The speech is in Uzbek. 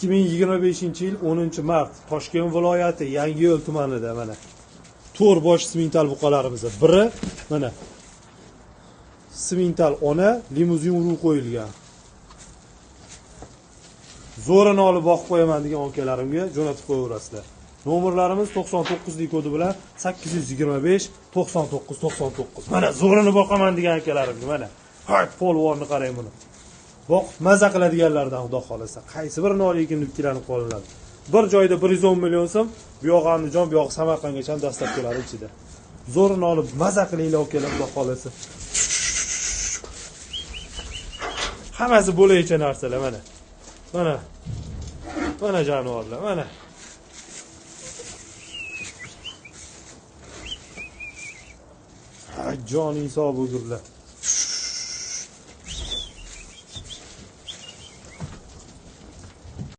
2025-yil 10-mart Toshkent viloyati Yangiyo'l tumanida mana 4 bosh simental buqalarimiz. Biri mana simental ona limuzin urib qo'yilgan. Zo'rini olib boqib qo'yaman degan akalarimga jo'natib qo'yaverasizlar. Nomerlarimiz 99 lik kodi bilan 825 99 99. Mana zo'rini boqaman degan akalarimga mana. Hay, polvonni qarang buni. Boq, maza qiladiganlardan xudo xolasa. Qaysi birini olaykin deb tiklanib qolinadi. Bir joyda 110 million so'm, bu yoq Andijon, bu yoq Samarqandgacha dastlabkilari ichida. Zo'rini olib maza qilinglar akalar, xudo xolasa. Hammasi bo'laycha narsalar mana. Mana. Mana jonivorlar, mana. Jon insof o'g'irlar.